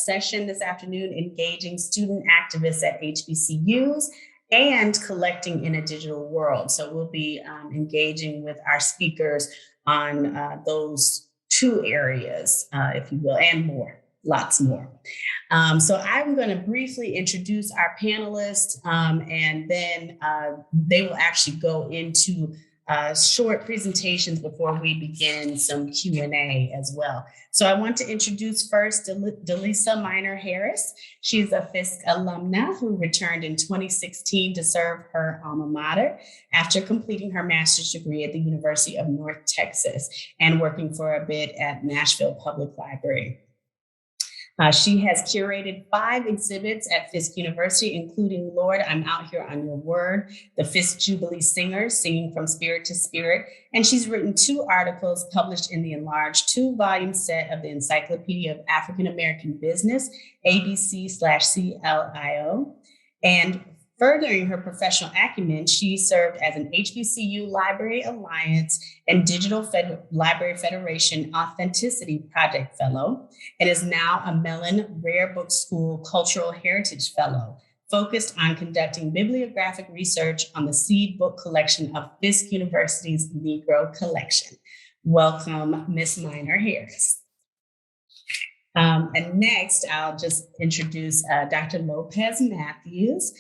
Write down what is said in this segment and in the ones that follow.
session this afternoon, Engaging Student Activists at HBCUs and Collecting in a Digital World. So we'll be engaging with our speakers on those two areas, if you will, and more, lots more. So I'm going to briefly introduce our panelists, and then they will actually go into short presentations before we begin some Q&A as well. So I want to introduce first DeLisa Minor Harris. She's a Fisk alumna who returned in 2016 to serve her alma mater after completing her master's degree at the University of North Texas and working for a bit at Nashville Public Library. She has curated 5 exhibits at Fisk University, including Lord, I'm Out Here on Your Word, the Fisk Jubilee Singers, Singing from Spirit to Spirit. And she's written 2 articles published in the enlarged 2-volume set of the Encyclopedia of African American Business, ABC/CLIO. And furthering her professional acumen, she served as an HBCU Library Alliance and Digital Library Federation Authenticity Project Fellow, and is now a Mellon Rare Book School Cultural Heritage Fellow, focused on conducting bibliographic research on the seed book collection of Fisk University's Negro Collection. Welcome, Ms. Minor Harris. And next, I'll just introduce Dr. Lopez Matthews.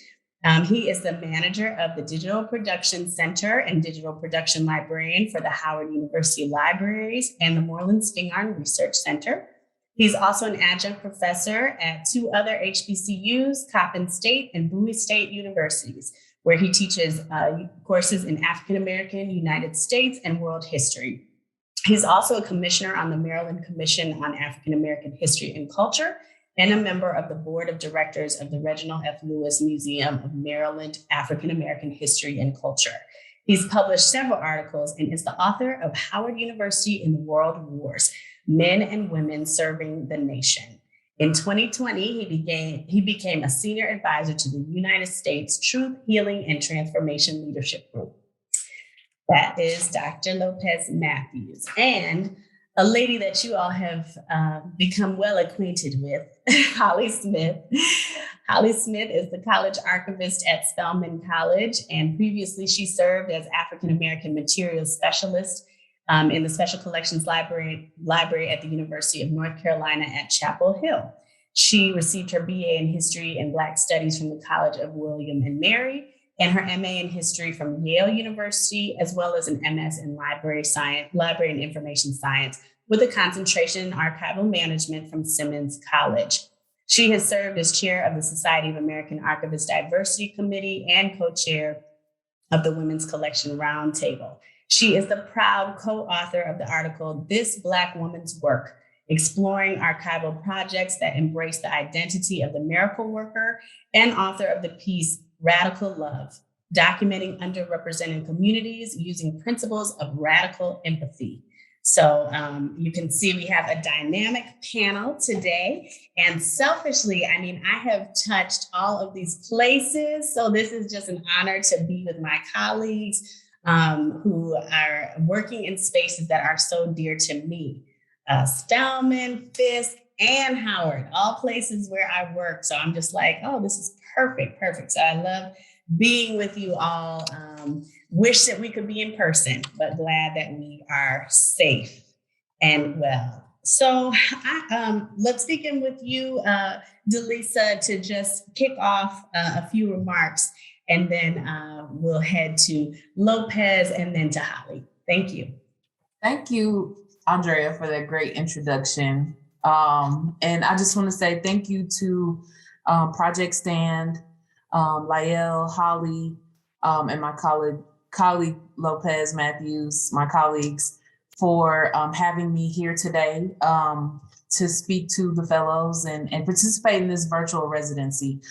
He is the manager of the Digital Production Center and Digital Production Librarian for the Howard University Libraries and the Moreland Stingarn Research Center. He's also an adjunct professor at 2 other HBCUs, Coppin State and Bowie State Universities, where he teaches courses in African American, United States, and world history. He's also a commissioner on the Maryland Commission on African American History and Culture, and a member of the board of directors of the Reginald F. Lewis Museum of Maryland African American History and Culture. He's published several articles and is the author of Howard University in the World Wars, Men and Women Serving the Nation. In 2020, he became a senior advisor to the United States Truth, Healing, and Transformation Leadership Group. That is Dr. Lopez Matthews. And a lady that you all have become well acquainted with, Holly Smith. Holly Smith is the college archivist at Spelman College, and previously she served as African American Materials Specialist in the Special Collections Library at the University of North Carolina at Chapel Hill. She received her BA in History and Black Studies from the College of William and Mary, and her MA in History from Yale University, as well as an MS in Library and Information Science, with a concentration in archival management from Simmons College. She has served as chair of the Society of American Archivists Diversity Committee and co-chair of the Women's Collection Roundtable. She is the proud co-author of the article, This Black Woman's Work, Exploring Archival Projects that Embrace the Identity of the Miracle Worker, and author of the piece, Radical Love, Documenting Underrepresented Communities Using Principles of Radical Empathy. So you can see we have a dynamic panel today. And selfishly, I mean, I have touched all of these places. So this is just an honor to be with my colleagues who are working in spaces that are so dear to me. Spelman, Fisk, and Howard, all places where I work. So I'm just like, oh, this is perfect. So I love being with you all. Wish that we could be in person, but glad that we are safe and well. So let's begin with you, DeLisa, to just kick off a few remarks, and then we'll head to Lopez and then to Holly. Thank you. Thank you, Andrea, for that great introduction. And I just want to say thank you to Project Stand, Lael, Holly, and my colleague Lopez Matthews, my colleagues, for having me here today to speak to the fellows and participate in this virtual residency.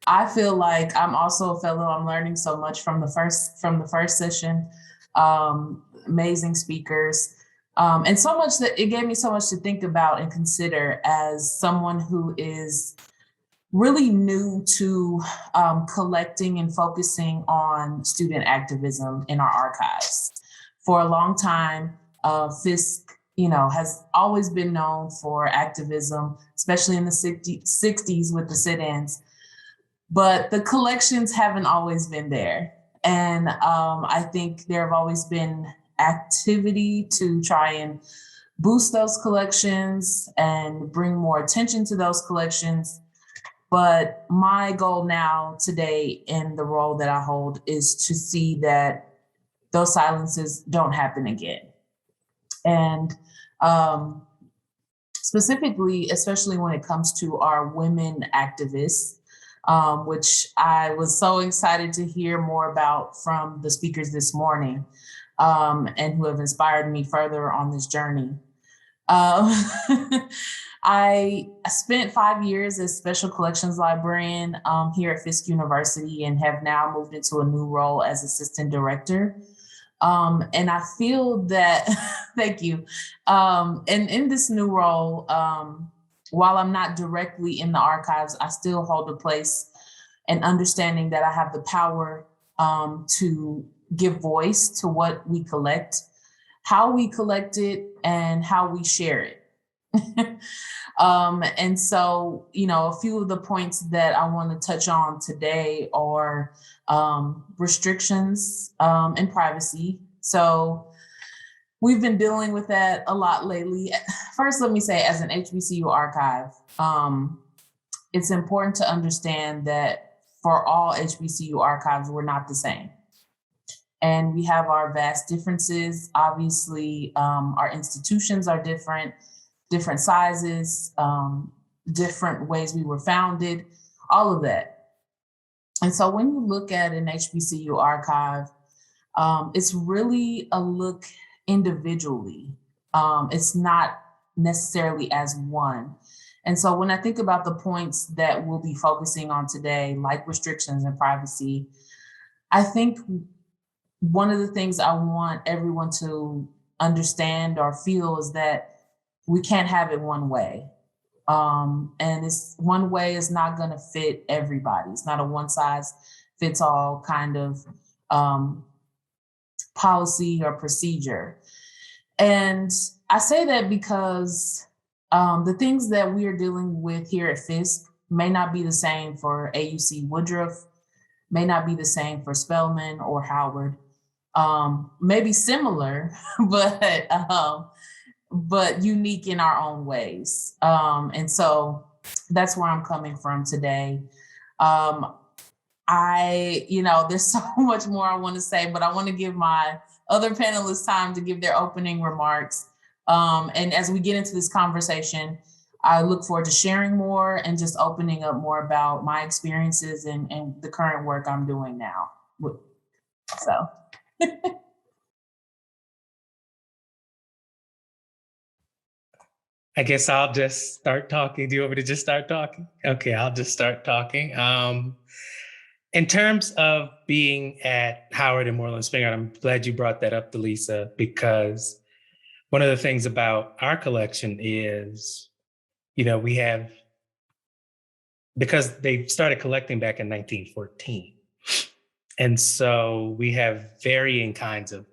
I feel like I'm also a fellow. I'm learning so much from the first session. Amazing speakers. And so much that it gave me so much to think about and consider as someone who is really new to collecting and focusing on student activism in our archives. For a long time, Fisk has always been known for activism, especially in the 60s with the sit-ins. But the collections haven't always been there. And I think there have always been activity to try and boost those collections and bring more attention to those collections. But my goal now today in the role that I hold is to see that those silences don't happen again. And specifically, especially when it comes to our women activists, which I was so excited to hear more about from the speakers this morning, and who have inspired me further on this journey. I spent 5 years as special collections librarian here at Fisk University and have now moved into a new role as assistant director. And I feel that, thank you. And in this new role, while I'm not directly in the archives, I still hold a place and understanding that I have the power to give voice to what we collect, how we collect it, and how we share it. And so, a few of the points that I want to touch on today are restrictions and privacy. So we've been dealing with that a lot lately. First, let me say, as an HBCU archive, it's important to understand that for all HBCU archives, we're not the same. And we have our vast differences. Obviously, our institutions are different sizes, different ways we were founded, all of that. And so when you look at an HBCU archive, it's really a look individually. It's not necessarily as one. And so when I think about the points that we'll be focusing on today, like restrictions and privacy, I think one of the things I want everyone to understand or feel is that we can't have it one way. And it's one way is not going to fit everybody. It's not a one size fits all kind of policy or procedure. And I say that because the things that we are dealing with here at Fisk may not be the same for AUC Woodruff, may not be the same for Spelman or Howard. Maybe similar, but unique in our own ways. And so that's where I'm coming from today. There's so much more I want to say, but I want to give my other panelists time to give their opening remarks. And as we get into this conversation, I look forward to sharing more and just opening up more about my experiences and the current work I'm doing now. So. I guess I'll just start talking. Do you want me to just start talking? Okay, I'll just start talking. In terms of being at Howard and Moreland Spingarn, I'm glad you brought that up, DeLisa, because one of the things about our collection is, we have, because they started collecting back in 1914. And so we have varying kinds of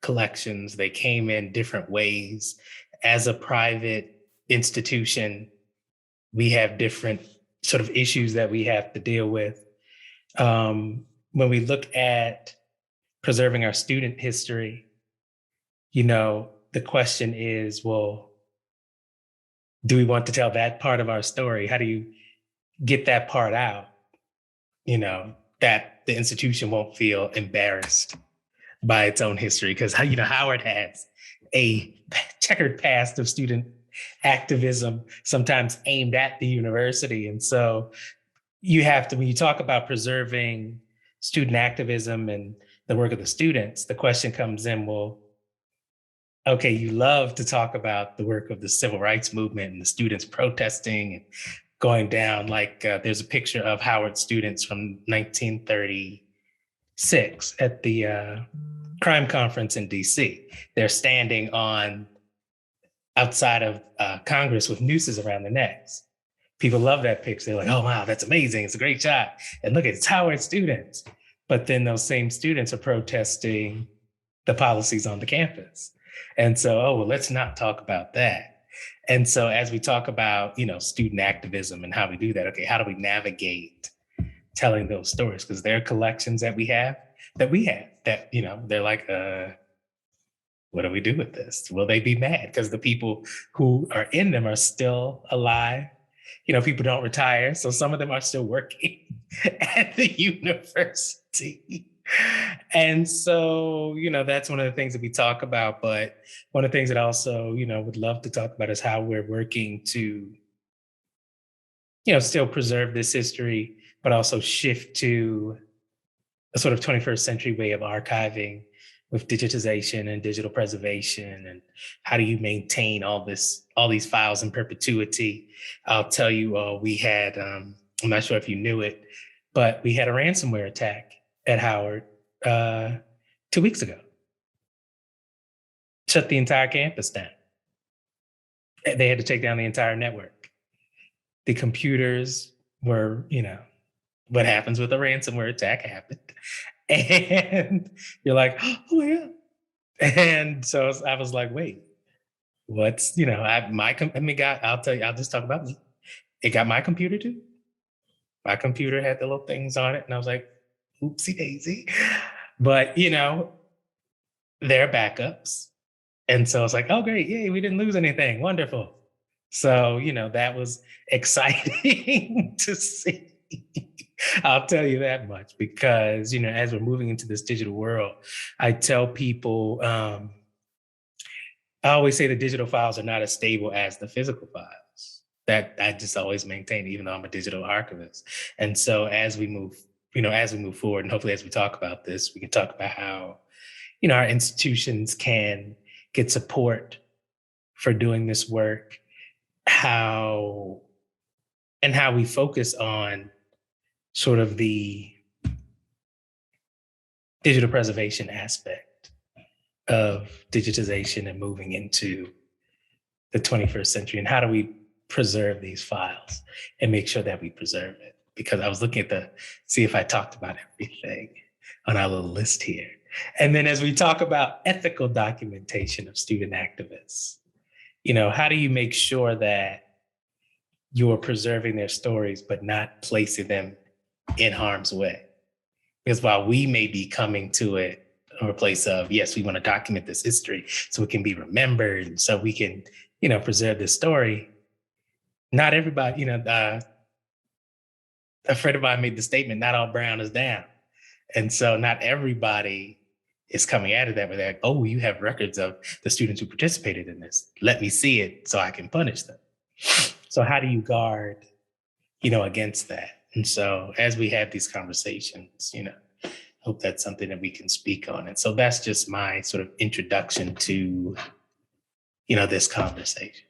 collections. They came in different ways. As a private institution, we have different sort of issues that we have to deal with. When we look at preserving our student history, the question is, well, do we want to tell that part of our story? How do you get that part out, that the institution won't feel embarrassed by its own history? Because, Howard has a checkered past of student activism, sometimes aimed at the university. And so you have to, when you talk about preserving student activism and the work of the students, the question comes in, well, okay, you love to talk about the work of the civil rights movement and the students protesting and going down, like there's a picture of Howard students from 1936 at the crime conference in DC. They're standing outside of Congress with nooses around their necks. People love that picture. They're like, oh, wow, that's amazing. It's a great shot. And look, it's Howard students. But then those same students are protesting the policies on the campus. And so, oh, well, let's not talk about that. And so as we talk about, student activism and how we do that, okay, how do we navigate telling those stories? Because there are collections that we have, that, they're like, what do we do with this? Will they be mad? Because the people who are in them are still alive. People don't retire. So some of them are still working at the university. And so, that's one of the things that we talk about. But one of the things that I also, would love to talk about is how we're working to, still preserve this history, but also shift to a sort of 21st century way of archiving with digitization and digital preservation. And how do you maintain all these files in perpetuity? I'll tell you, we had, I'm not sure if you knew it, but we had a ransomware attack at Howard 2 weeks ago. Shut the entire campus down. They had to take down the entire network. The computers were, what happens with a ransomware attack happened. And you're like, oh my God. And so I was like, wait, what's, I'll tell you, I'll just talk about me. It got my computer too. My computer had the little things on it. And I was like, oopsie daisy. But, there are backups. And so it's like, oh, great. Yay, we didn't lose anything. Wonderful. So, that was exciting to see. I'll tell you that much because, as we're moving into this digital world, I tell people, I always say the digital files are not as stable as the physical files. That I just always maintain, even though I'm a digital archivist. And so as we move forward, and hopefully as we talk about this, we can talk about how, our institutions can get support for doing this work, how we focus on sort of the digital preservation aspect of digitization and moving into the 21st century, and how do we preserve these files and make sure that we preserve it? Because I was looking see if I talked about everything on our little list here. And then as we talk about ethical documentation of student activists, how do you make sure that you're preserving their stories, but not placing them in harm's way? Because while we may be coming to it from a place of, yes, we want to document this history so it can be remembered, and so we can, preserve this story. Not everybody, a friend of mine made the statement, not all brown is down. And so not everybody is coming at it that way. They're like, oh, you have records of the students who participated in this. Let me see it so I can punish them. So how do you guard, against that? And so as we have these conversations, hope that's something that we can speak on. And so that's just my sort of introduction to, this conversation.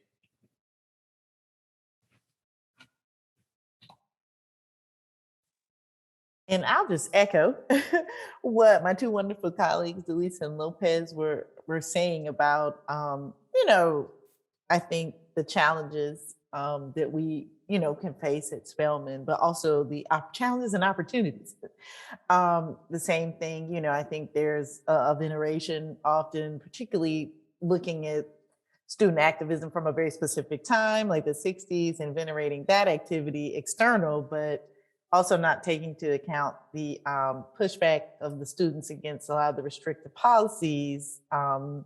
And I'll just echo what my two wonderful colleagues, DeLisa and Lopez, were saying about, I think the challenges that we, can face at Spelman, but also the challenges and opportunities. The same thing, I think there's a veneration often, particularly looking at student activism from a very specific time, like the 60s, and venerating that activity external, but also not taking into account the pushback of the students against a lot of the restrictive policies, and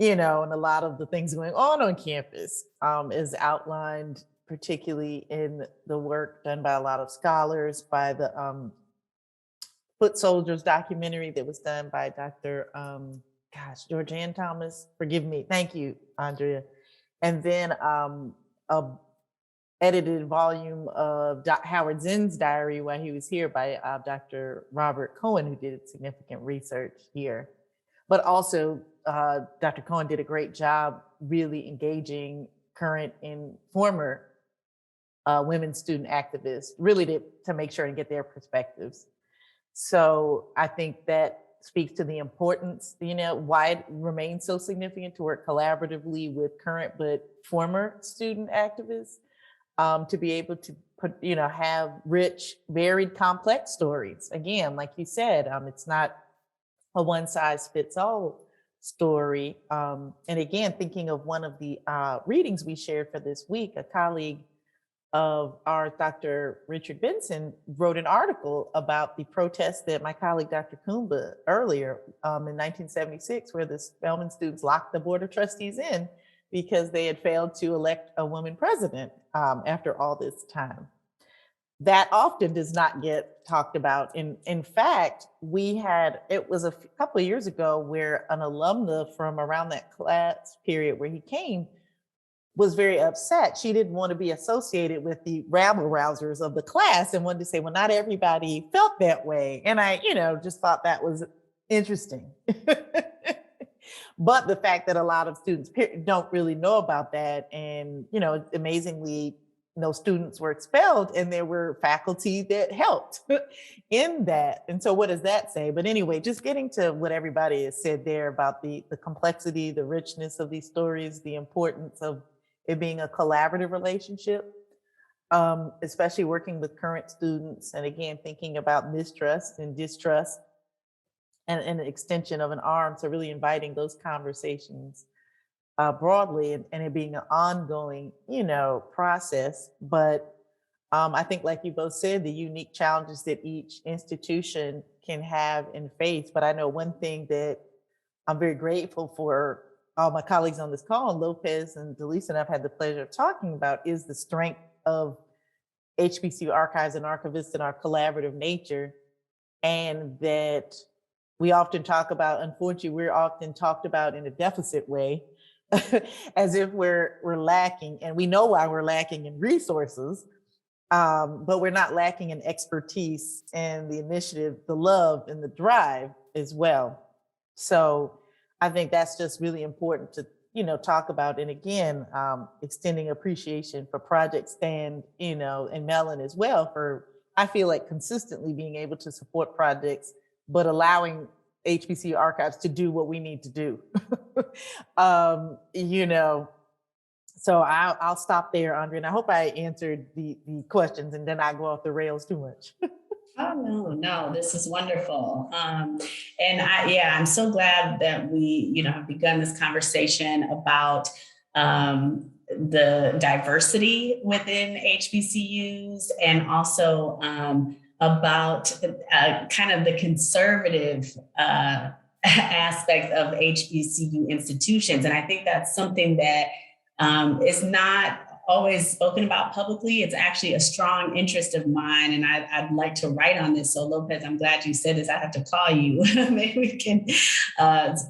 a lot of the things going on campus is outlined, particularly in the work done by a lot of scholars, by the Foot Soldiers documentary that was done by Dr. Georgianne Thomas, forgive me. Thank you, Andrea. And then a edited volume of Howard Zinn's diary while he was here by Dr. Robert Cohen, who did significant research here. But also, Dr. Cohen did a great job really engaging current and former women student activists, really to make sure and get their perspectives. So I think that speaks to the importance, why it remains so significant to work collaboratively with current but former student activists, to be able to have rich, varied, complex stories. Again, like you said, it's not a one size fits all story. And again, thinking of one of the readings we shared for this week, a colleague of ours, Dr. Richard Benson, wrote an article about the protest that my colleague, Dr. Kumba, earlier in 1976, where the Spelman students locked the Board of Trustees in because they had failed to elect a woman president after all this time. That often does not get talked about. In fact, it was a couple of years ago where an alumna from around that class period where he came was very upset. She didn't want to be associated with the rabble rousers of the class and wanted to say, well, not everybody felt that way. And I, just thought that was interesting. But the fact that a lot of students don't really know about that, and, amazingly, no students were expelled, and there were faculty that helped in that. And so what does that say? But anyway, just getting to what everybody has said there about the complexity, the richness of these stories, the importance of it being a collaborative relationship, especially working with current students. And again, thinking about mistrust and distrust and an extension of an arm. So really inviting those conversations broadly, and it being an ongoing, process. But I think, like you both said, the unique challenges that each institution can have and face. But I know one thing that I'm very grateful for all my colleagues on this call, and Lopez and DeLisa and I've had the pleasure of talking about, is the strength of HBCU archives and archivists and our collaborative nature. And that we often talk about, unfortunately, we're often talked about in a deficit way, as if we're lacking, and we know why we're lacking in resources, but we're not lacking in expertise and the initiative, the love and the drive as well. So I think that's just really important to, talk about. And again, extending appreciation for Project Stand, and Mellon as well, for, I feel like, consistently being able to support projects, but allowing HBCU archives to do what we need to do. So I'll stop there, Andrea, and I hope I answered the questions, and then I go off the rails too much. Oh, no, this is wonderful. And I'm so glad that we, have begun this conversation about the diversity within HBCUs, and also about kind of the conservative aspect of HBCU institutions. And I think that's something that is not always spoken about publicly. It's actually a strong interest of mine, and I'd like to write on this. So Lopez, I'm glad you said this. I have to call you. Maybe we can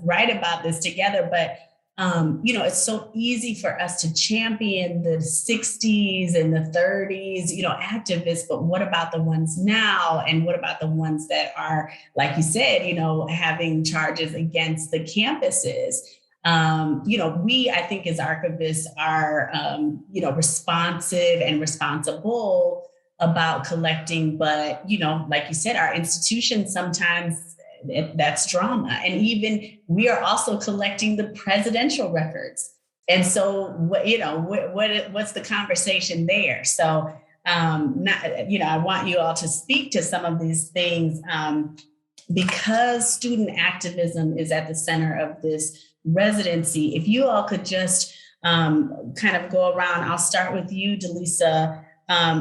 write about this together. But it's so easy for us to champion the 60s and the 30s, activists, but what about the ones now? And what about the ones that are, like you said, having charges against the campuses? We, I think, as archivists are, responsive and responsible about collecting, but, like you said, our institutions sometimes, that's drama. And even we are also collecting the presidential records. And so, what's the conversation there? So, I want you all to speak to some of these things because student activism is at the center of this residency. If you all could just kind of go around, I'll start with you, DeLisa.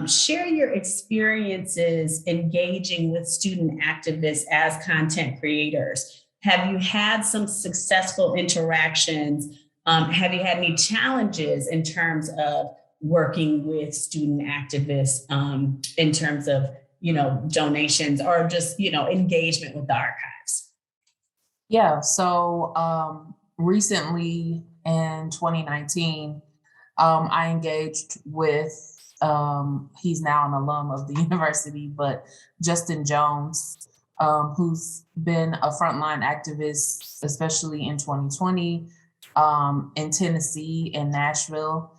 Share your experiences engaging with student activists as content creators. Have you had some successful interactions? Have you had any challenges in terms of working with student activists in terms of, donations or just, engagement with the archives? Yeah, so recently in 2019, I engaged with, he's now an alum of the university, but Justin Jones, who's been a frontline activist, especially in 2020, in Tennessee and Nashville.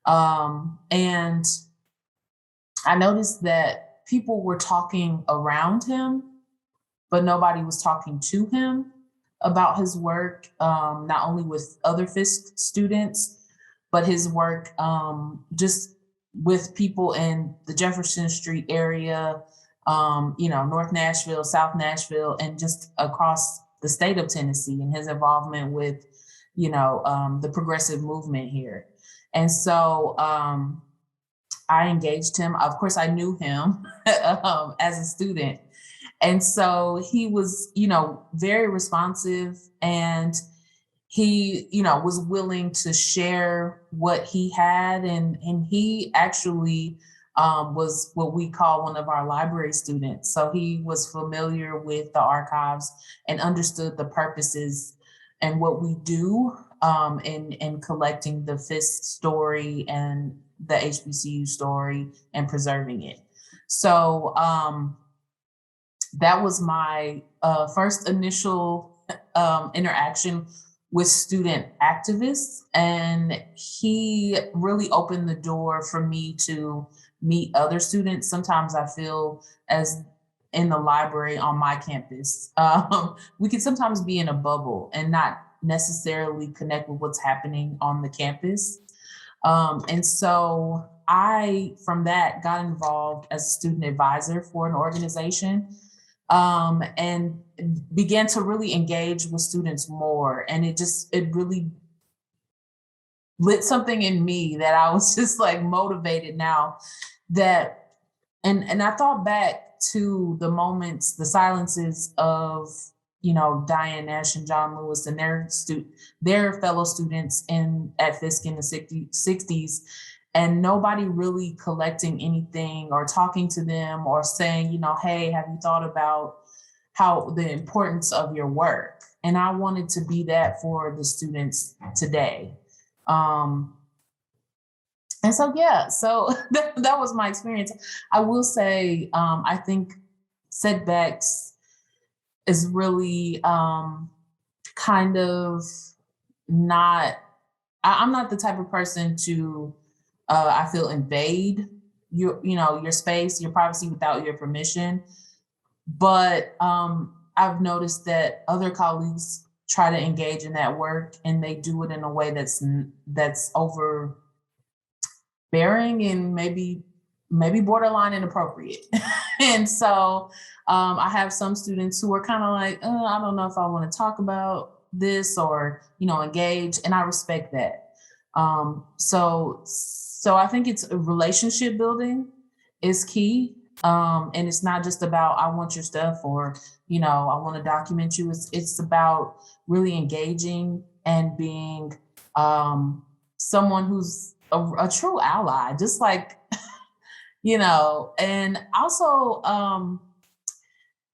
And I noticed that people were talking around him, but nobody was talking to him about his work, not only with other Fisk students, but his work just with people in the Jefferson Street area, North Nashville, South Nashville, and just across the state of Tennessee and his involvement with, the progressive movement here. And so I engaged him. Of course, I knew him as a student. And so he was, very responsive, and he, was willing to share what he had. And he actually was what we call one of our library students. So he was familiar with the archives and understood the purposes and what we do in collecting the Fisk story and the HBCU story and preserving it. So that was my first initial interaction with student activists. And he really opened the door for me to meet other students. Sometimes I feel as in the library on my campus, we can sometimes be in a bubble and not necessarily connect with what's happening on the campus. And so I, from that, got involved as a student advisor for an organization, and began to really engage with students more. And it really lit something in me that I was just like motivated now that, and I thought back to the moments, the silences of, Diane Nash and John Lewis and their fellow students at Fisk in the 60s, and nobody really collecting anything or talking to them or saying, hey, have you thought about how the importance of your work? And I wanted to be that for the students today. And so, that was my experience. I will say, I think setbacks is really kind of not, I'm not the type of person to, I feel, invade your space, your privacy without your permission. But I've noticed that other colleagues try to engage in that work, and they do it in a way that's overbearing and maybe borderline inappropriate. And so I have some students who are kind of like, I don't know if I want to talk about this or, engage. And I respect that. So I think it's relationship building is key. And it's not just about, I want your stuff or, I want to document you. It's about really engaging and being someone who's a true ally, just like, and also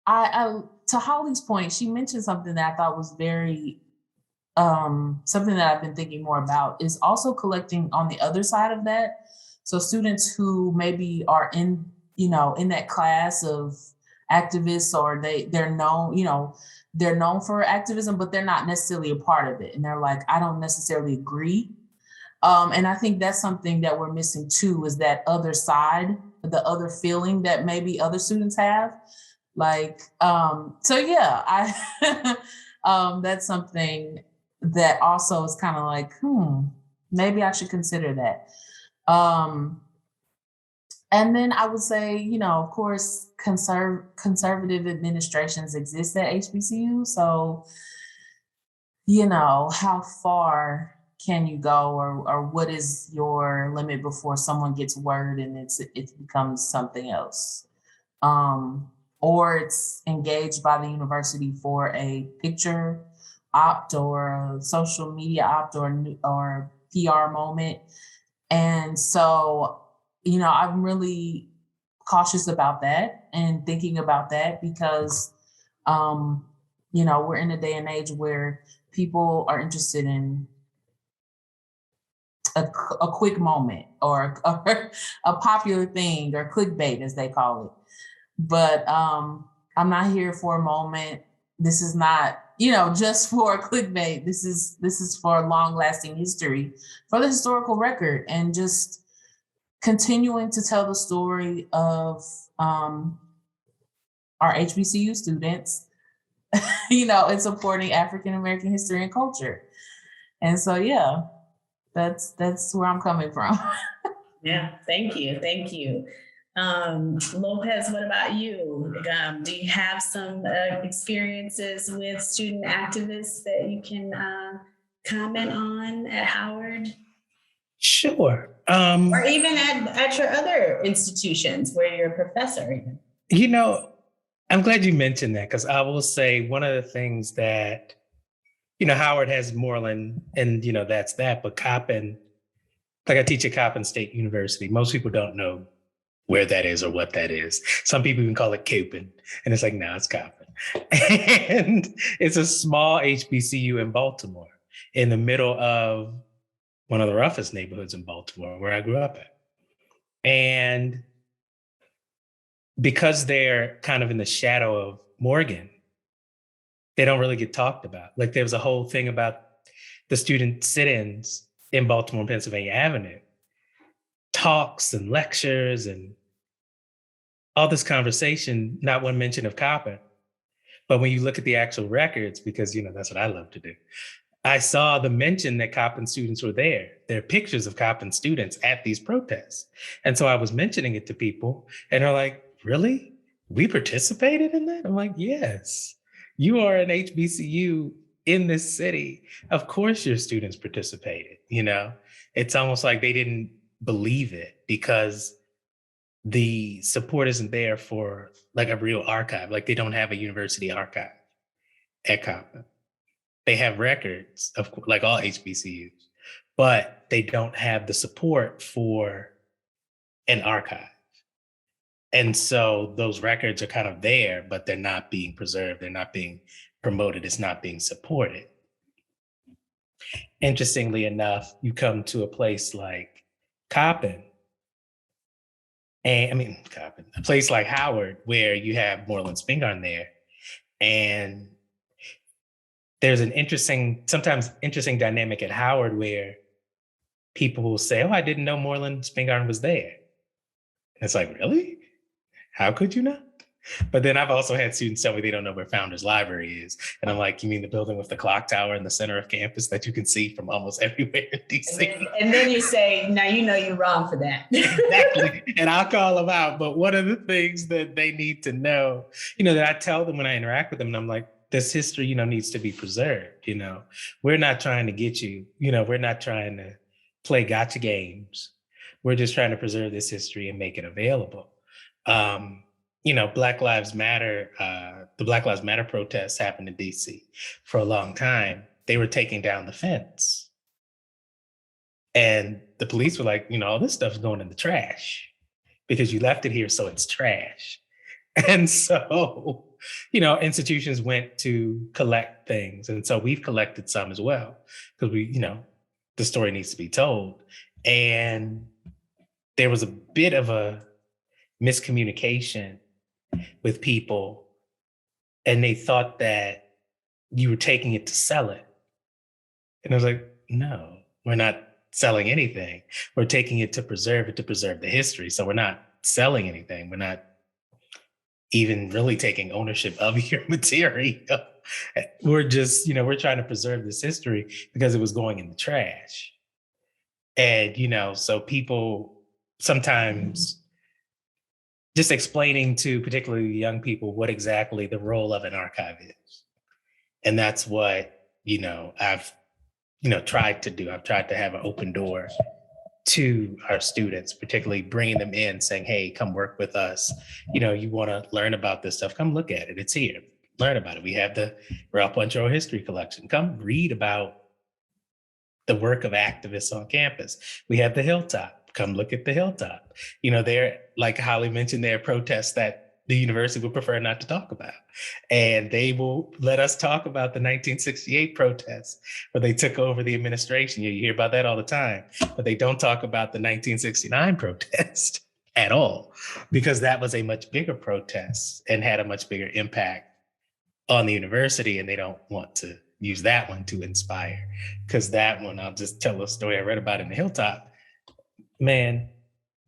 I to Holly's point, she mentioned something that I thought was very, something that I've been thinking more about is also collecting on the other side of that. So students who maybe are in that class of activists, or they're known for activism, but they're not necessarily a part of it. And they're like, I don't necessarily agree. And I think that's something that we're missing too, is that other side, the other feeling that maybe other students have. Like, that's something that also is kind of like, maybe I should consider that. And then I would say, of course, conservative administrations exist at HBCU. So, how far can you go, or what is your limit before someone gets word and it becomes something else? Or it's engaged by the university for a picture opt or a social media opt or PR moment. And so, I'm really cautious about that and thinking about that because, we're in a day and age where people are interested in a quick moment or a popular thing, or clickbait as they call it. But I'm not here for a moment. This is not, just for clickbait. This is for long lasting history, for the historical record, and just continuing to tell the story of our HBCU students, and supporting African American history and culture. And so, that's where I'm coming from. Yeah, thank you. Lopez, what about you? Do you have some experiences with student activists that you can comment on at Howard? Sure. Or even at your other institutions where you're a professor even? You know, I'm glad you mentioned that, because I will say one of the things that, Howard has Moreland and, that's that, but Coppin, like I teach at Coppin State University. Most people don't know where that is or what that is. Some people even call it Coppin, and it's like, no, it's Coppin. And it's a small HBCU in Baltimore, in the middle of one of the roughest neighborhoods in Baltimore, where I grew up at. And because they're kind of in the shadow of Morgan, they don't really get talked about. Like, there was a whole thing about the student sit-ins in Baltimore and Pennsylvania Avenue, talks and lectures and all this conversation, not one mention of Coppin. But when you look at the actual records, because, that's what I love to do, I saw the mention that Coppin students were there. There are pictures of Coppin students at these protests. And so I was mentioning it to people, and they're like, really? We participated in that? I'm like, yes. You are an HBCU in this city. Of course your students participated, It's almost like they didn't believe it, because the support isn't there for like a real archive. Like, they don't have a university archive at Coppin. They have records, of course, like all HBCUs, but they don't have the support for an archive. And so those records are kind of there, but they're not being preserved. They're not being promoted. It's not being supported. Interestingly enough, you come to a place like Coppin, a place like Howard, where you have Moreland Spingarn there, and there's an sometimes interesting dynamic at Howard where people will say, oh, I didn't know Moreland Spingarn was there. And it's like, really? How could you not? But then I've also had students tell me they don't know where Founders Library is. And I'm like, you mean the building with the clock tower in the center of campus that you can see from almost everywhere in DC? And then you say, now you're wrong for that. Exactly. And I'll call them out. But one of the things that they need to know, that I tell them when I interact with them, and I'm like, this history, needs to be preserved. We're not trying to get you, we're not trying to play gotcha games. We're just trying to preserve this history and make it available. Black Lives Matter, the Black Lives Matter protests happened in DC for a long time. They were taking down the fence. And the police were like, all this stuff's going in the trash because you left it here, so it's trash. And so, institutions went to collect things. And so we've collected some as well, because the story needs to be told. And there was a bit of a miscommunication with people, and they thought that you were taking it to sell it. And I was like, no, we're not selling anything. We're taking it to preserve the history. So we're not selling anything. We're not even really taking ownership of your material. We're just, we're trying to preserve this history because it was going in the trash. And, so people sometimes just explaining to particularly young people what exactly the role of an archive is. And that's what, I've, tried to do. I've tried to have an open door to our students, particularly bringing them in, saying, hey, come work with us. You want to learn about this stuff, come look at it. It's here. Learn about it. We have the Ralph Bunche Oral History Collection. Come read about the work of activists on campus. We have the Hilltop. Come look at the Hilltop. They're, like Holly mentioned, there are protests that the university would prefer not to talk about. And they will let us talk about the 1968 protests where they took over the administration. You hear about that all the time, but they don't talk about the 1969 protest at all, because that was a much bigger protest and had a much bigger impact on the university. And they don't want to use that one to inspire, because that one, I'll just tell a story I read about in the Hilltop. Man,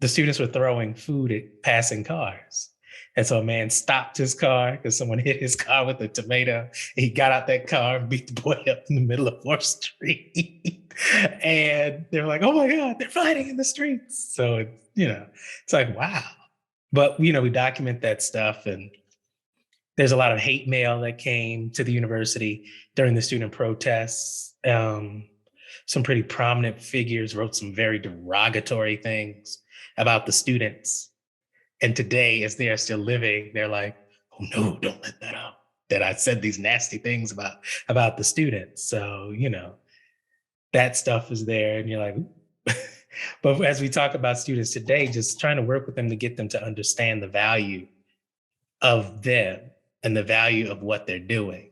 the students were throwing food at passing cars. And so a man stopped his car because someone hit his car with a tomato. He got out that car and beat the boy up in the middle of 4th Street. And they were like, oh my God, they're fighting in the streets. So, it's like, wow, But, you know, we document that stuff, and there's a lot of hate mail that came to the university during the student protests. Some pretty prominent figures wrote some very derogatory things about the students. And today, as they are still living, they're like, oh no, don't let that out, that I said these nasty things about the students. So, you know, that stuff is there, and you're like, but as we talk about students today, just trying to work with them to get them to understand the value of them and the value of what they're doing.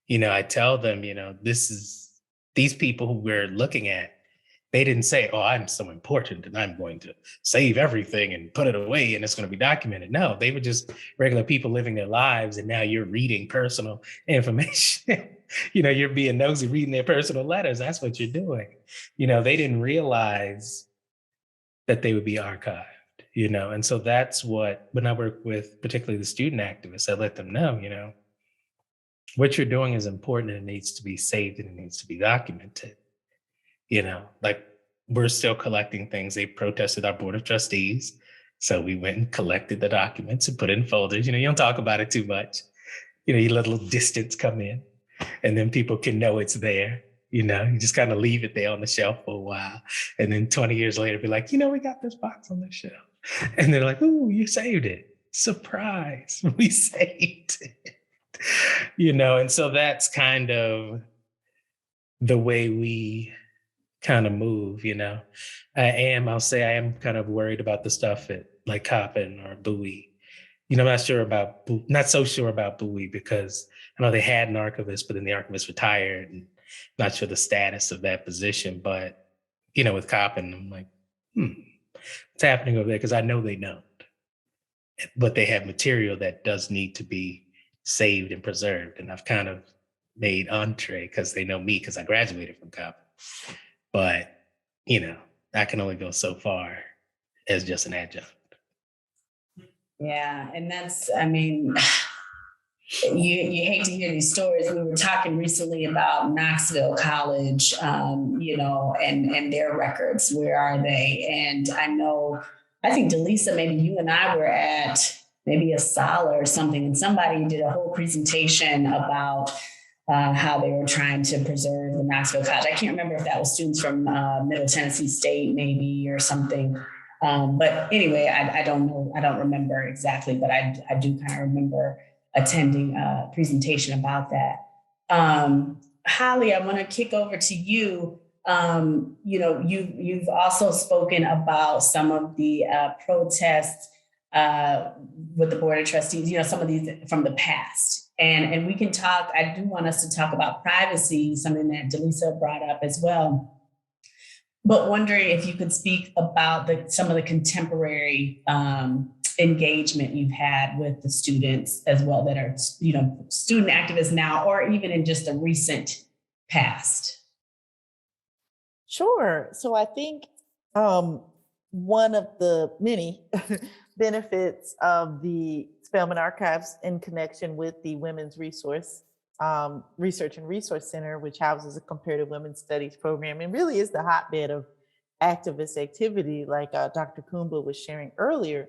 You know, I tell them, you know, these people who we're looking at, they didn't say, oh, I'm so important and I'm going to save everything and put it away and it's going to be documented. No, they were just regular people living their lives. And now you're reading personal information. You know, you're being nosy, reading their personal letters. That's what you're doing. You know, they didn't realize that they would be archived, you know? And so that's what, when I work with particularly the student activists, I let them know, you know, what you're doing is important and it needs to be saved and it needs to be documented. You know, like we're still collecting things. They protested our board of trustees. So we went and collected the documents and put it in folders. You know, you don't talk about it too much. You know, you let a little distance come in and then people can know it's there. You know, you just kind of leave it there on the shelf for a while. And then 20 years later, be like, you know, we got this box on the shelf. And they're like, ooh, you saved it. Surprise, we saved it. You know, and so that's kind of the way we kind of move, you know. I'll say I am kind of worried about the stuff at like Coppin or Bowie. You know, not so sure about Bowie because I know they had an archivist, but then the archivist retired and not sure the status of that position. But, you know, with Coppin, I'm like, what's happening over there? Because I know they don't. But they have material that does need to be saved and preserved. And I've kind of made entree because they know me because I graduated from Coppin. But, you know, I can only go so far as just an adjunct. Yeah, and that's, I mean, you hate to hear these stories. We were talking recently about Knoxville College, you know, and their records. Where are they? And I think DeLisa, maybe you and I were at maybe a Sala or something, and somebody did a whole presentation about how they were trying to preserve the Knoxville College. I can't remember if that was students from Middle Tennessee State, maybe, or something. But anyway, I don't know. I don't remember exactly, but I do kind of remember attending a presentation about that. Holly, I want to kick over to you. You know, you've also spoken about some of the protests with the Board of Trustees, you know, some of these from the past. And we can talk, I do want us to talk about privacy, something that DeLisa brought up as well. But wondering if you could speak about some of the contemporary engagement you've had with the students as well that are, you know, student activists now, or even in just the recent past. Sure. So I think one of the many benefits of the Spelman Archives in connection with the Women's Research and Resource Center, which houses a comparative women's studies program and really is the hotbed of activist activity, like Dr. Kumba was sharing earlier,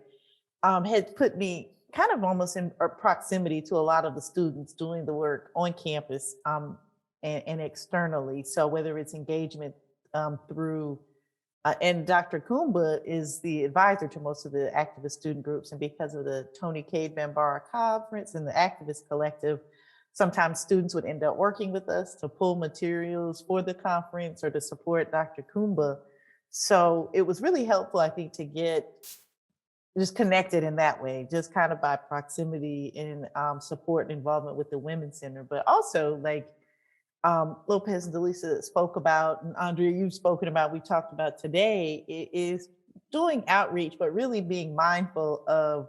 had put me kind of almost in proximity to a lot of the students doing the work on campus and externally. So whether it's engagement through, and Dr. Kumba is the advisor to most of the activist student groups. And because of the Tony Cade Bambara Conference and the Activist Collective, sometimes students would end up working with us to pull materials for the conference or to support Dr. Kumba. So it was really helpful, I think, to get just connected in that way, just kind of by proximity and support and involvement with the Women's Center, but also like Lopez and DeLisa spoke about, and Andrea, you've spoken about, we talked about today, is doing outreach, but really being mindful of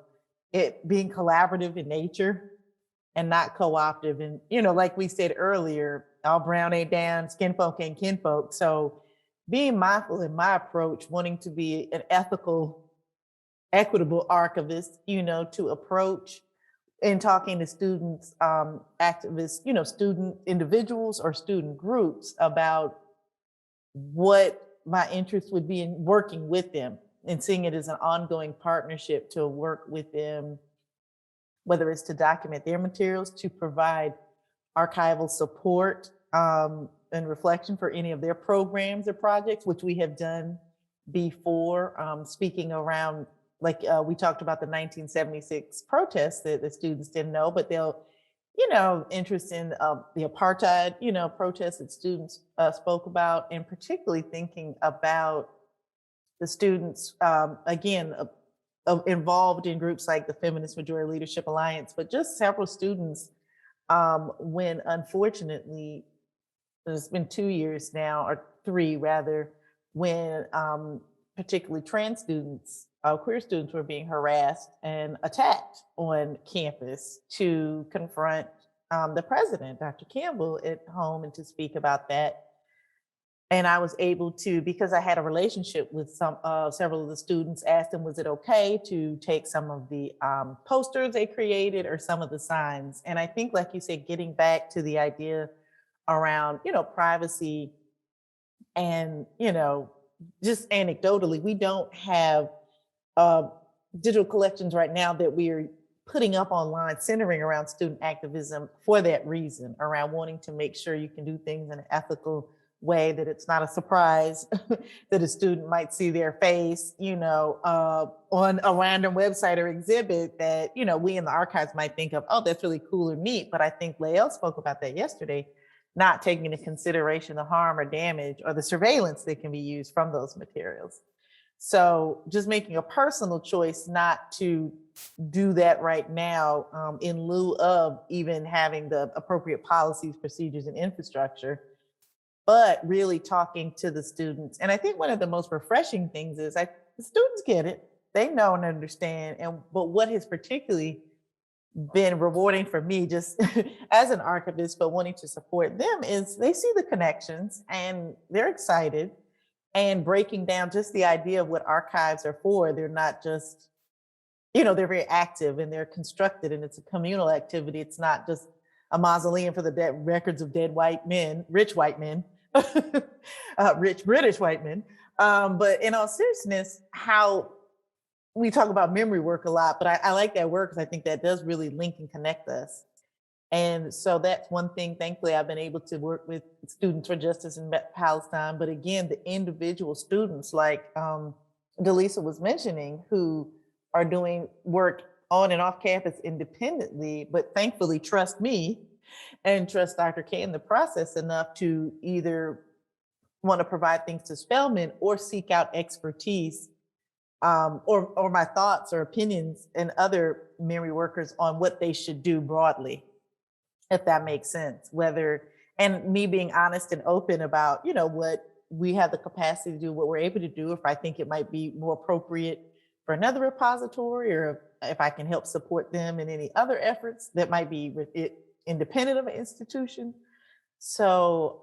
it being collaborative in nature and not co-optive. And, you know, like we said earlier, all brown ain't down, skin folk ain't kinfolk. So being mindful in my approach, wanting to be an ethical, equitable archivist, you know, to approach in talking to students, activists, you know, student individuals or student groups about what my interest would be in working with them and seeing it as an ongoing partnership to work with them, whether it's to document their materials, to provide archival support and reflection for any of their programs or projects, which we have done before, speaking around, like we talked about the 1976 protests that the students didn't know, but they'll, interest in the apartheid, protests that students spoke about, and particularly thinking about the students, again, involved in groups like the Feminist Majority Leadership Alliance, but just several students when unfortunately, it's been 2 years now, or 3 rather, when particularly trans students, queer students were being harassed and attacked on campus to confront the president, Dr. Campbell, at home and to speak about that. And I was able to, because I had a relationship with several of the students, asked them, was it okay to take some of the posters they created or some of the signs? And I think, like you said, getting back to the idea around, privacy and, just anecdotally, we don't have digital collections right now that we are putting up online centering around student activism for that reason, around wanting to make sure you can do things in an ethical way, that it's not a surprise that a student might see their face, on a random website or exhibit that, we in the archives might think of, oh, that's really cool or neat. But I think Lael spoke about that yesterday, not taking into consideration the harm or damage or the surveillance that can be used from those materials. So just making a personal choice not to do that right now, in lieu of even having the appropriate policies, procedures, and infrastructure, but really talking to the students. And I think one of the most refreshing things is the students get it, they know and understand. But what has particularly been rewarding for me, just as an archivist, but wanting to support them, is they see the connections and they're excited, and breaking down just the idea of what archives are for. They're not just, they're very active and they're constructed, and it's a communal activity. It's not just a mausoleum for the dead, records of dead white men, rich white men, rich British white men. But in all seriousness, how we talk about memory work a lot, but I like that word because I think that does really link and connect us. And so that's one thing, thankfully, I've been able to work with Students for Justice in Palestine. But again, the individual students, like DeLisa was mentioning, who are doing work on and off campus independently, but thankfully trust me and trust Dr. K in the process enough to either want to provide things to Spelman or seek out expertise or my thoughts or opinions and other memory workers on what they should do broadly, if that makes sense. And me being honest and open about, what we have the capacity to do, what we're able to do, if I think it might be more appropriate for another repository, or if I can help support them in any other efforts that might be independent of an institution. So,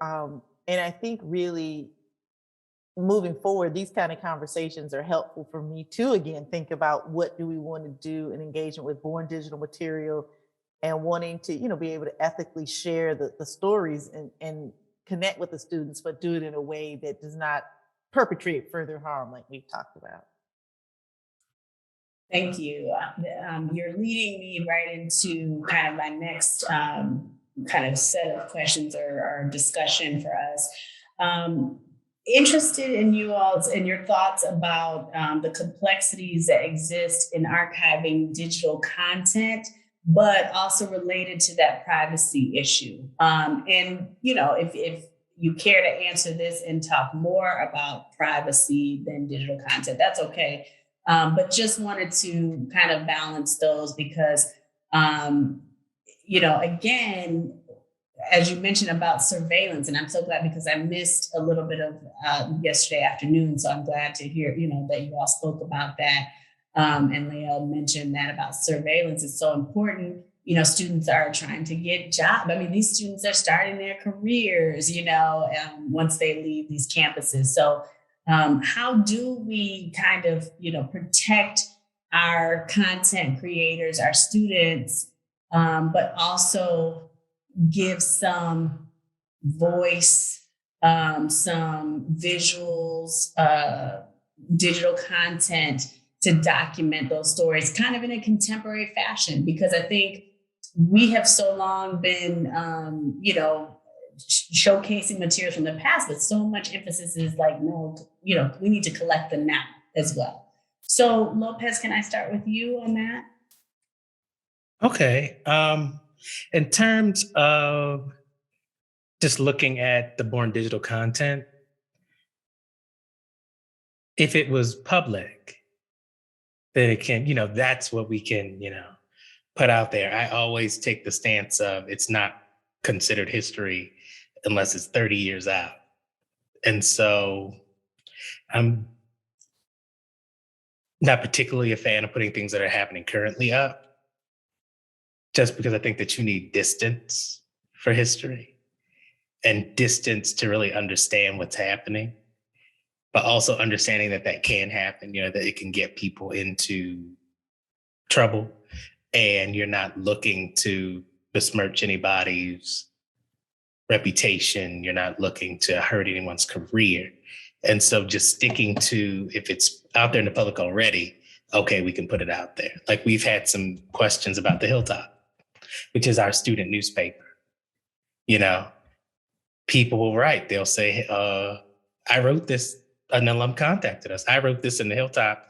and I think really moving forward, these kind of conversations are helpful for me to, again, think about what do we want to do in engagement with born digital material, and wanting to, be able to ethically share the stories and connect with the students, but do it in a way that does not perpetrate further harm, like we've talked about. Thank you. You're leading me right into kind of my next kind of set of questions or discussion for us. Interested in your thoughts about the complexities that exist in archiving digital content, but also related to that privacy issue. And if you care to answer this and talk more about privacy than digital content, that's okay. But just wanted to kind of balance those because, again, as you mentioned about surveillance, and I'm so glad because I missed a little bit of yesterday afternoon. So I'm glad to hear, that you all spoke about that. And Lael mentioned that about surveillance is so important. Students are trying to get jobs. I mean, these students are starting their careers, once they leave these campuses. So how do we kind of, protect our content creators, our students, but also give some voice, some visuals, digital content to document those stories kind of in a contemporary fashion, because I think we have so long been, showcasing materials from the past, but so much emphasis is like, no, we need to collect them now as well. So Lopez, can I start with you on that? Okay. In terms of just looking at the born digital content, if it was public, then it can, that's what we can, put out there. I always take the stance of it's not considered history unless it's 30 years out. And so I'm not particularly a fan of putting things that are happening currently up, just because I think that you need distance for history and distance to really understand what's happening, but also understanding that that can happen, that it can get people into trouble, and you're not looking to besmirch anybody's reputation. You're not looking to hurt anyone's career. And so just sticking to, if it's out there in the public already, okay, we can put it out there. Like, we've had some questions about the Hilltop, which is our student newspaper. People will write, they'll say, I wrote this, an alum contacted us. I wrote this in the Hilltop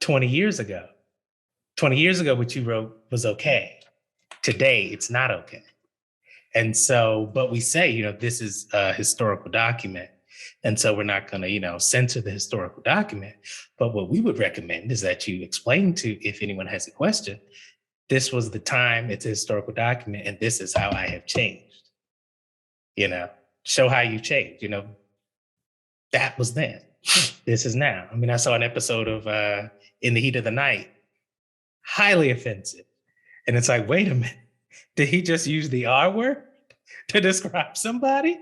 20 years ago. 20 years ago, what you wrote was okay. Today, it's not okay. And so, but we say, this is a historical document. And so we're not going to, censor the historical document. But what we would recommend is that you explain to, if anyone has a question, this was the time, it's a historical document, and this is how I have changed. Show how you changed. That was then. This is now. I mean, I saw an episode of In the Heat of the Night, highly offensive. And it's like, wait a minute, did he just use the R word to describe somebody?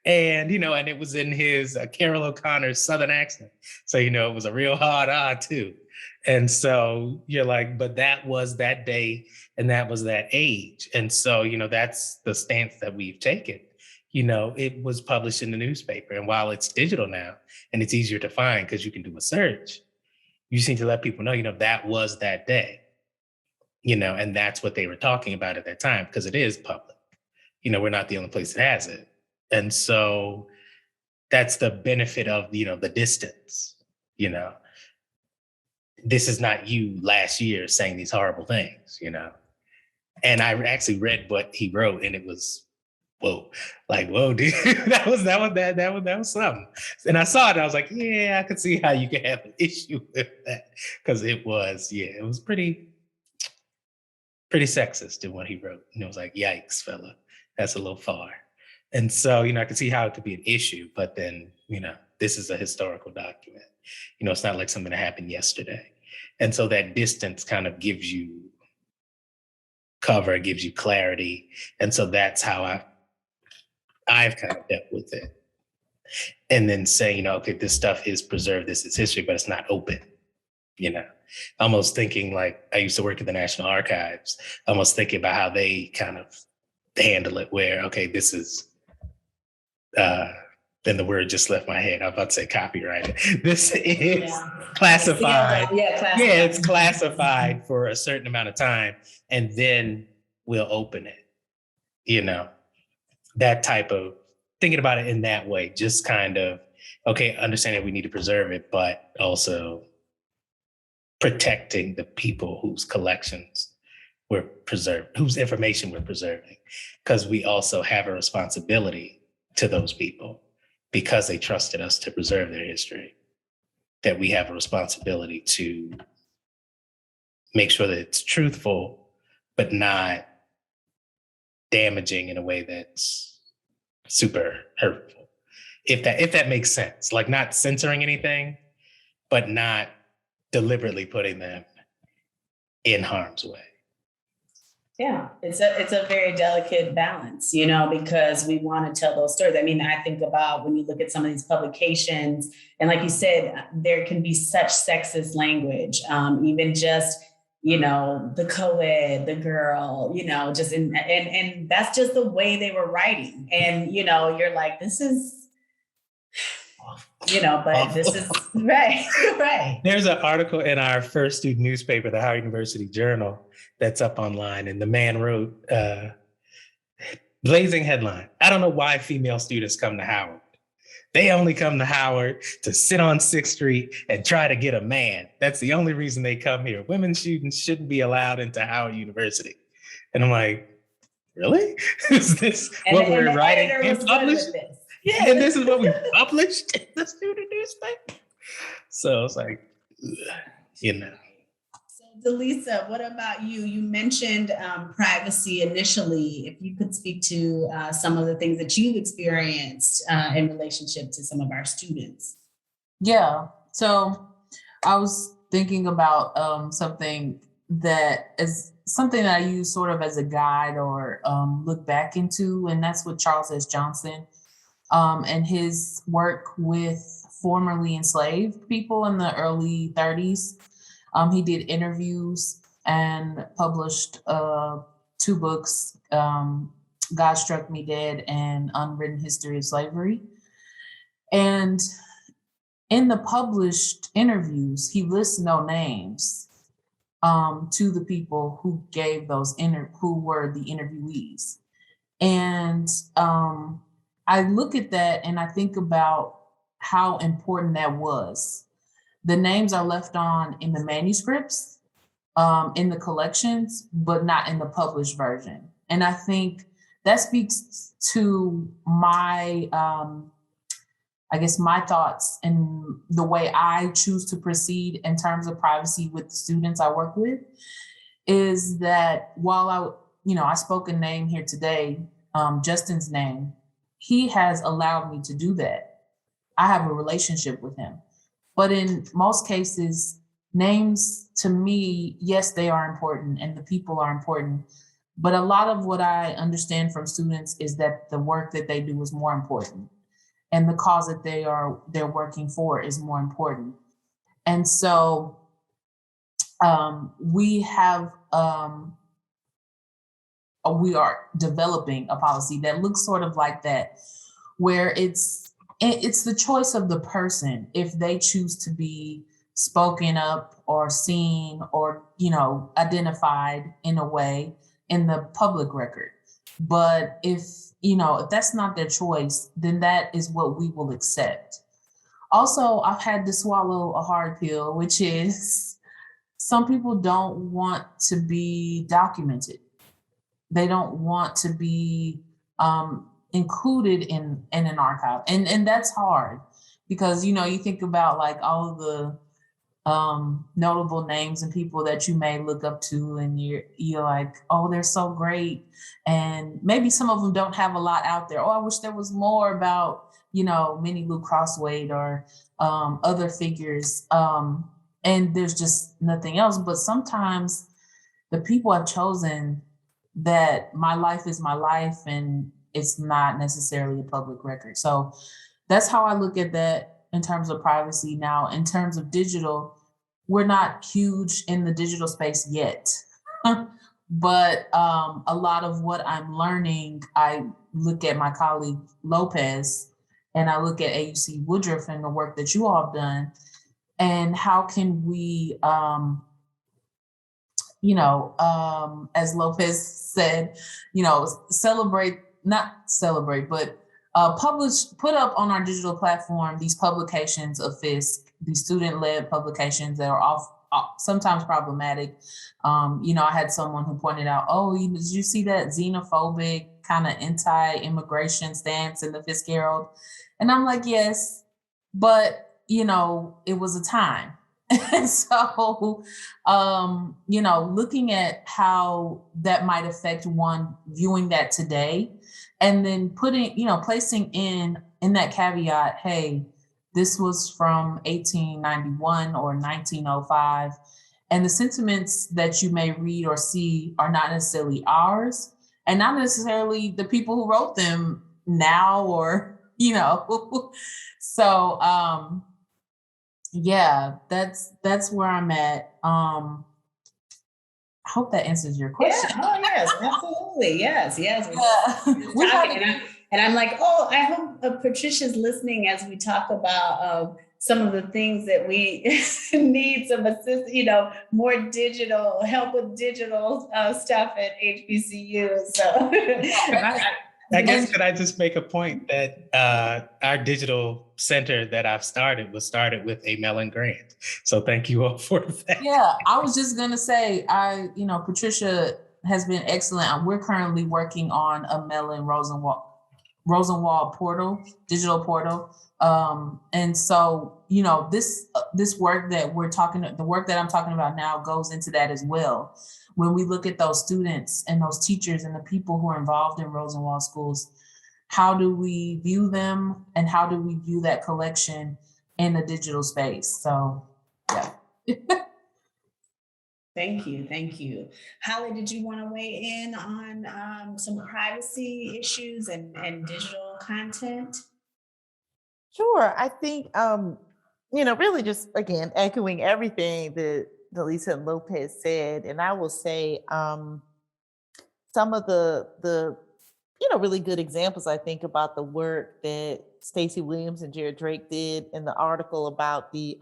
And, and it was in his Carol O'Connor's Southern accent. So, it was a real hard R too. And so you're like, but that was that day and that was that age. And so, that's the stance that we've taken. It was published in the newspaper. And while it's digital now and it's easier to find because you can do a search, you just need to let people know, that was that day, and that's what they were talking about at that time, because it is public. We're not the only place that has it. And so that's the benefit of, the distance. This is not you last year saying these horrible things, And I actually read what he wrote, and it was, whoa, dude, that was something. And I saw it, and I was like, yeah, I could see how you could have an issue with that, because it was pretty sexist in what he wrote. And it was like, yikes, fella, that's a little far. And so, I could see how it could be an issue, but then, this is a historical document. It's not like something that happened yesterday. And so that distance kind of gives you cover, gives you clarity. And so that's how I've kind of dealt with it. And then saying, okay, this stuff is preserved, this is history, but it's not open, almost thinking like, I used to work at the National Archives, almost thinking about how they kind of handle it, where, okay, this is, then the word just left my head. I was about to say copyrighted. This is classified. Classified. Yeah, it's classified for a certain amount of time, and then we'll open it. That type of thinking about it in that way, just kind of, okay, understanding we need to preserve it, but also protecting the people whose collections were preserved, whose information we're preserving, because we also have a responsibility to those people, because they trusted us to preserve their history, that we have a responsibility to make sure that it's truthful, but not damaging in a way that's super hurtful. If that makes sense, like not censoring anything, but not deliberately putting them in harm's way. Yeah, it's a very delicate balance, because we want to tell those stories. I mean, I think about when you look at some of these publications, and like you said, there can be such sexist language, even just, the co-ed, the girl, just and that's just the way they were writing. And, you're like, this is, but this is right, right. There's an article in our first student newspaper, the Howard University Journal, that's up online, and the man wrote, blazing headline, "I don't know why female students come to Howard. They only come to Howard to sit on 6th Street and try to get a man. That's the only reason they come here. Women students shouldn't be allowed into Howard University." And I'm like, really? Is this what we're writing and published? Yeah, and this is what we published in the student newspaper. So it's like, So DeLisa, what about you? You mentioned privacy initially. If you could speak to some of the things that you've experienced in relationship to some of our students. Yeah, so I was thinking about something that I use sort of as a guide or look back into, and that's with Charles S. Johnson and his work with formerly enslaved people in the early 30s. He did interviews and published 2 books, God Struck Me Dead and Unwritten History of Slavery. And in the published interviews, he lists no names to the people who gave who were the interviewees. And I look at that and I think about how important that was. The names are left on in the manuscripts, in the collections, but not in the published version. And I think that speaks to my thoughts and the way I choose to proceed in terms of privacy with the students I work with, is that while I spoke a name here today, Justin's name, he has allowed me to do that. I have a relationship with him. But in most cases, names to me, yes, they are important and the people are important. But a lot of what I understand from students is that the work that they do is more important. And the cause that they're working for is more important. And so we are developing a policy that looks sort of like that, where it's the choice of the person if they choose to be spoken up or seen or, identified in a way in the public record. But if that's not their choice, then that is what we will accept. Also, I've had to swallow a hard pill, which is some people don't want to be documented. They don't want to be included in an archive. And that's hard because, you think about like all of the notable names and people that you may look up to and you're like, oh, they're so great. And maybe some of them don't have a lot out there. Oh, I wish there was more about, Minnie Lou Crosswade or other figures. And there's just nothing else. But sometimes the people I've chosen, that my life is my life and it's not necessarily a public record. So that's how I look at that in terms of privacy. Now, in terms of digital, we're not huge in the digital space yet. But a lot of what I'm learning, I look at my colleague Lopez and I look at AUC Woodruff and the work that you all have done. And how can we, as Lopez said, put up on our digital platform these publications of Fisk, these student-led publications that are sometimes problematic. I had someone who pointed out, did you see that xenophobic kind of anti-immigration stance in the Fisk Herald? And I'm like, yes, but, it was a time. And so, looking at how that might affect one viewing that today, and then placing in that caveat, hey, this was from 1891 or 1905. And the sentiments that you may read or see are not necessarily ours and not necessarily the people who wrote them now or, So, that's where I'm at. I hope that answers your question. Yeah. Oh, yes, absolutely. Yes. Yeah. And I'm like, oh, I hope Patricia's listening as we talk about some of the things that we need some assist, more digital help with digital stuff at HBCU. So I guess could I just make a point that our digital center that I've started was started with a Mellon grant. So thank you all for that. Yeah, I was just gonna say, Patricia has been excellent. We're currently working on a Mellon Rosenwald portal, digital portal. And so, this work that the work that I'm talking about now goes into that as well. When we look at those students and those teachers and the people who are involved in Rosenwald schools, how do we view them and how do we view that collection in the digital space? So, yeah. Thank you. Holly, did you want to weigh in on some privacy issues and digital content? Sure. I think, really just, again, echoing everything that DeLisa and Lopez said. And I will say some of the really good examples, I think, about the work that Stacey Williams and Jared Drake did in the article about the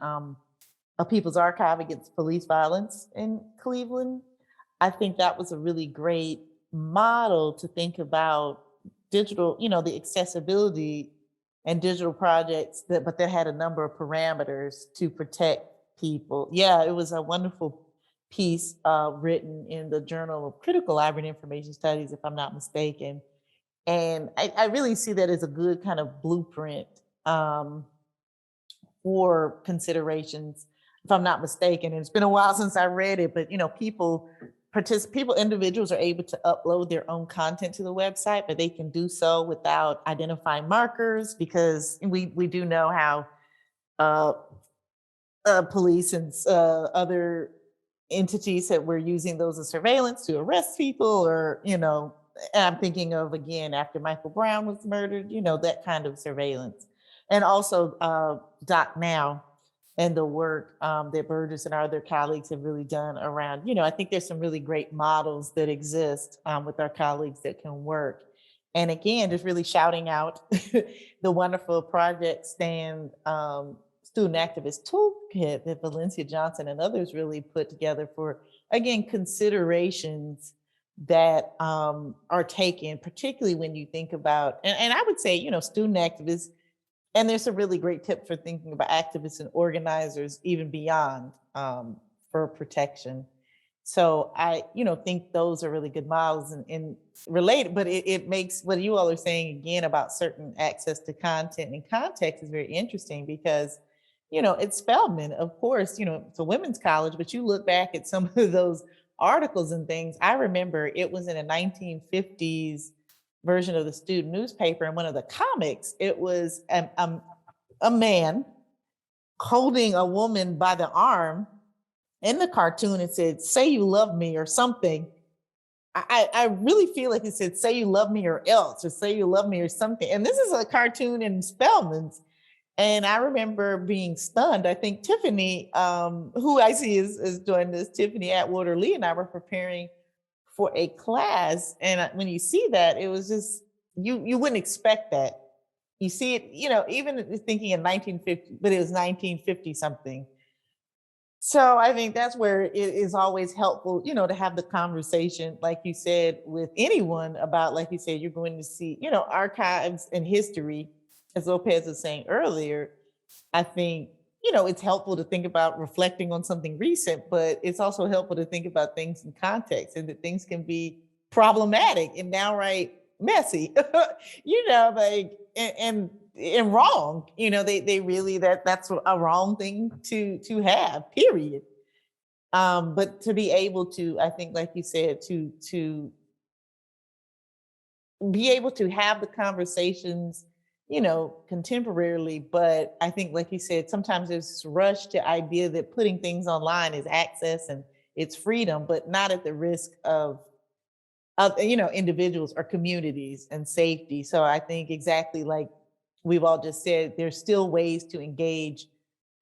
a People's Archive Against Police Violence in Cleveland. I think that was a really great model to think about digital, the accessibility and digital projects but that had a number of parameters to protect people. Yeah, it was a wonderful piece written in the Journal of Critical Library and Information Studies, if I'm not mistaken. And I really see that as a good kind of blueprint for considerations, if I'm not mistaken. And it's been a while since I read it, but individuals are able to upload their own content to the website, but they can do so without identifying markers, because we do know how police and other entities that were using those as surveillance to arrest people, or, I'm thinking of, again, after Michael Brown was murdered, that kind of surveillance. And also Doc Now and the work that Burgess and our other colleagues have really done around, I think there's some really great models that exist with our colleagues that can work. And again, just really shouting out the wonderful Project Stand student activist toolkit that Valencia Johnson and others really put together for, again, considerations that are taken, particularly when you think about, and I would say, student activists, and there's some really great tips for thinking about activists and organizers, even beyond for protection. So I, think those are really good models and related, but it makes what you all are saying again about certain access to content and context is very interesting, because, it's Spelman, of course, it's a women's college, but you look back at some of those articles and things. I remember it was in a 1950s version of the student newspaper, and one of the comics, it was a man holding a woman by the arm in the cartoon. It said, "Say you love me," or something. I really feel like it said, "Say you love me or else," or "Say you love me" or something. And this is a cartoon in Spelman's. And I remember being stunned. I think Tiffany, who I see is doing this, Tiffany Atwater Lee, and I were preparing for a class. And when you see that, it was just, you wouldn't expect that. You see it, even thinking in 1950, but it was 1950 something. So I think that's where it is always helpful, to have the conversation, like you said, with anyone about, like you said, you're going to see, archives and history, as Lopez was saying earlier. I think, it's helpful to think about reflecting on something recent, but it's also helpful to think about things in context, and that things can be problematic and downright messy, and wrong. They really, that's a wrong thing to have, period. But to be able to, I think, like you said, to be able to have the conversations, contemporarily. But I think, like you said, sometimes there's this rush to idea that putting things online is access and it's freedom, but not at the risk of individuals or communities and safety. So I think exactly like we've all just said, there's still ways to engage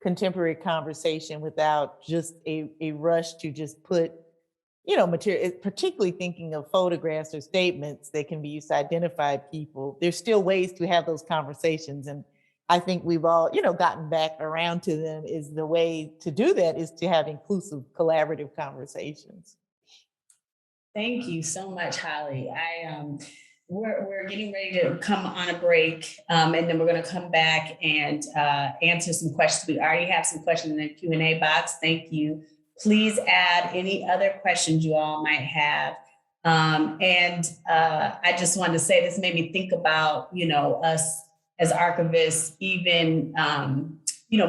contemporary conversation without just a rush to just put, material, particularly thinking of photographs or statements that can be used to identify people. There's still ways to have those conversations. And I think we've all, gotten back around to them. Is the way to do that is to have inclusive, collaborative conversations. Thank you so much, Holly. We're getting ready to come on a break, and then we're going to come back and answer some questions. We already have some questions in the Q&A box. Thank you. Please add any other questions you all might have. I just wanted to say this made me think about, us as archivists, even,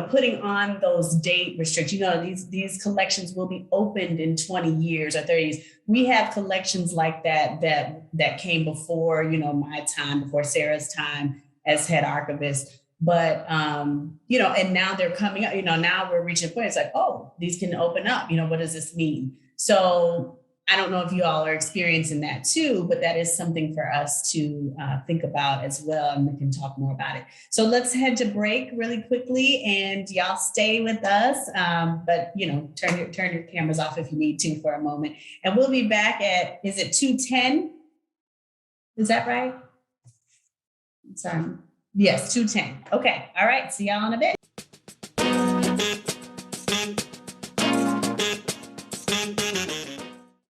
putting on those date restrictions. These collections will be opened in 20 years or 30 years. We have collections like that came before, my time, before Sarah's time as head archivist. But, and now they're coming up, now we're reaching a point. It's like, oh, these can open up. What does this mean? So I don't know if you all are experiencing that too, but that is something for us to think about as well. And we can talk more about it. So let's head to break really quickly, and y'all stay with us. But turn your cameras off if you need to for a moment. And we'll be back at, is it 2:10? Is that right? Sorry. Yes, 2:10. Okay. All right. See y'all in a bit.